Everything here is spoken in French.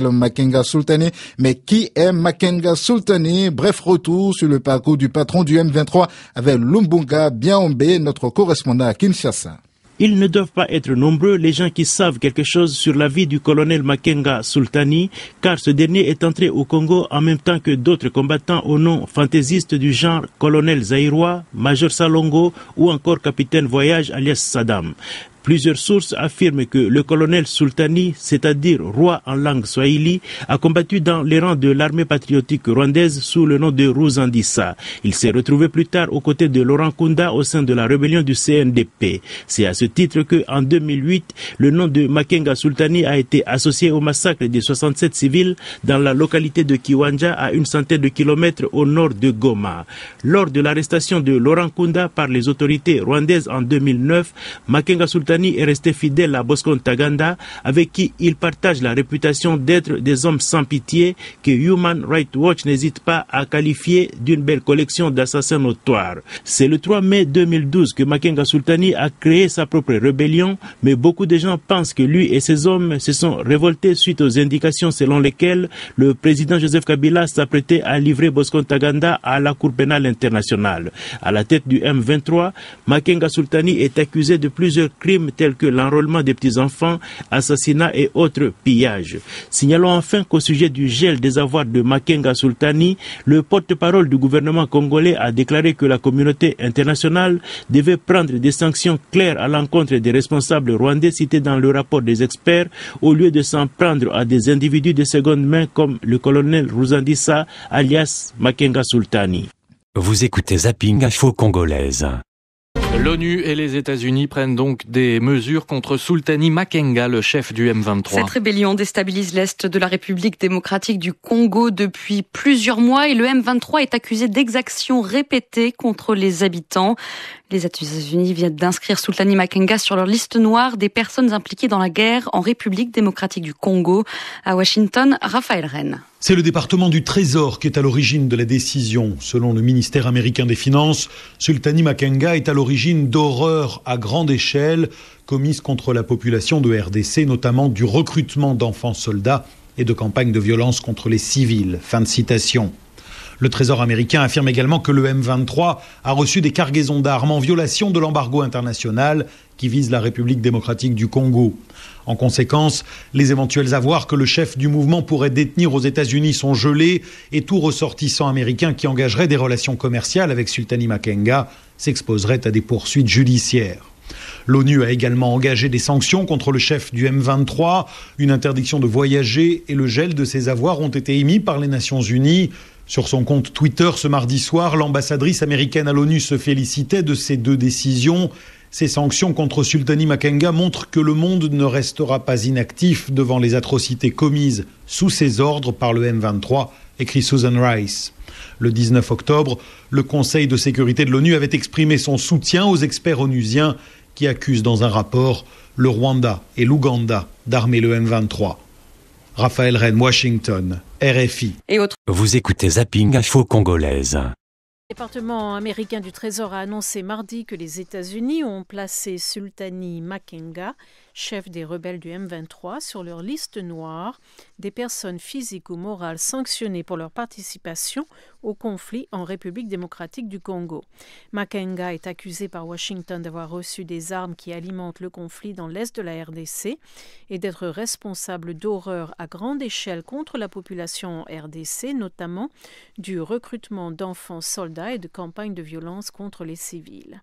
Makenga Sultani. Mais qui est Makenga Sultani? Bref, retour sur le parcours du patron du M23 avec Lumbunga Biaombe, notre correspondant à Kinshasa. Ils ne doivent pas être nombreux, les gens qui savent quelque chose sur la vie du colonel Makenga Sultani, car ce dernier est entré au Congo en même temps que d'autres combattants au nom fantaisiste du genre colonel Zaïrois, Major Salongo ou encore capitaine Voyage alias Saddam. Plusieurs sources affirment que le colonel Sultani, c'est-à-dire roi en langue swahili, a combattu dans les rangs de l'armée patriotique rwandaise sous le nom de Ruzandisa. Il s'est retrouvé plus tard aux côtés de Laurent Kunda au sein de la rébellion du CNDP. C'est à ce titre que, en 2008, le nom de Makenga Sultani a été associé au massacre des 67 civils dans la localité de Kiwanja, à une centaine de kilomètres au nord de Goma. Lors de l'arrestation de Laurent Kunda par les autorités rwandaises en 2009, Makenga Sultani est resté fidèle à Bosco Ntaganda, avec qui il partage la réputation d'être des hommes sans pitié que Human Rights Watch n'hésite pas à qualifier d'une belle collection d'assassins notoires. C'est le 3 mai 2012 que Makenga Sultani a créé sa propre rébellion, mais beaucoup de gens pensent que lui et ses hommes se sont révoltés suite aux indications selon lesquelles le président Joseph Kabila s'apprêtait à livrer Bosco Ntaganda à la Cour pénale internationale. À la tête du M23, Makenga Sultani est accusé de plusieurs crimes tels que l'enrôlement des petits-enfants, assassinats et autres pillages. Signalons enfin qu'au sujet du gel des avoirs de Makenga Sultani, le porte-parole du gouvernement congolais a déclaré que la communauté internationale devait prendre des sanctions claires à l'encontre des responsables rwandais cités dans le rapport des experts, au lieu de s'en prendre à des individus de seconde main comme le colonel Ruzandisa alias Makenga Sultani. Vous écoutez Zapping Info Congolaise. L'ONU et les États-Unis prennent donc des mesures contre Sultani Makenga, le chef du M23. Cette rébellion déstabilise l'est de la République démocratique du Congo depuis plusieurs mois et le M23 est accusé d'exactions répétées contre les habitants. Les États-Unis viennent d'inscrire Sultani Makenga sur leur liste noire des personnes impliquées dans la guerre en République démocratique du Congo. À Washington, Raphaël Rennes. C'est le département du Trésor qui est à l'origine de la décision. Selon le ministère américain des Finances, Sultani Makenga est à l'origine d'horreurs à grande échelle commises contre la population de RDC, notamment du recrutement d'enfants soldats et de campagnes de violence contre les civils. Fin de citation. Le Trésor américain affirme également que le M23 a reçu des cargaisons d'armes en violation de l'embargo international qui vise la République démocratique du Congo. En conséquence, les éventuels avoirs que le chef du mouvement pourrait détenir aux États-Unis sont gelés et tout ressortissant américain qui engagerait des relations commerciales avec Sultani Makenga s'exposerait à des poursuites judiciaires. L'ONU a également engagé des sanctions contre le chef du M23. Une interdiction de voyager et le gel de ses avoirs ont été émis par les Nations Unies. Sur son compte Twitter ce mardi soir, l'ambassadrice américaine à l'ONU se félicitait de ces deux décisions. Ces sanctions contre Sultani Makenga montrent que le monde ne restera pas inactif devant les atrocités commises sous ses ordres par le M23, écrit Susan Rice. Le 19 octobre, le Conseil de sécurité de l'ONU avait exprimé son soutien aux experts onusiens qui accusent dans un rapport le Rwanda et l'Ouganda d'armer le M23. Raphaël Rennes, Washington, RFI. Vous écoutez Zapping Info Congolaise. Le département américain du Trésor a annoncé mardi que les États-Unis ont placé Sultani Makenga, chef des rebelles du M23, sur leur liste noire des personnes physiques ou morales sanctionnées pour leur participation au conflit en République démocratique du Congo. Makenga est accusé par Washington d'avoir reçu des armes qui alimentent le conflit dans l'est de la RDC et d'être responsable d'horreurs à grande échelle contre la population RDC, notamment du recrutement d'enfants soldats et de campagnes de violence contre les civils.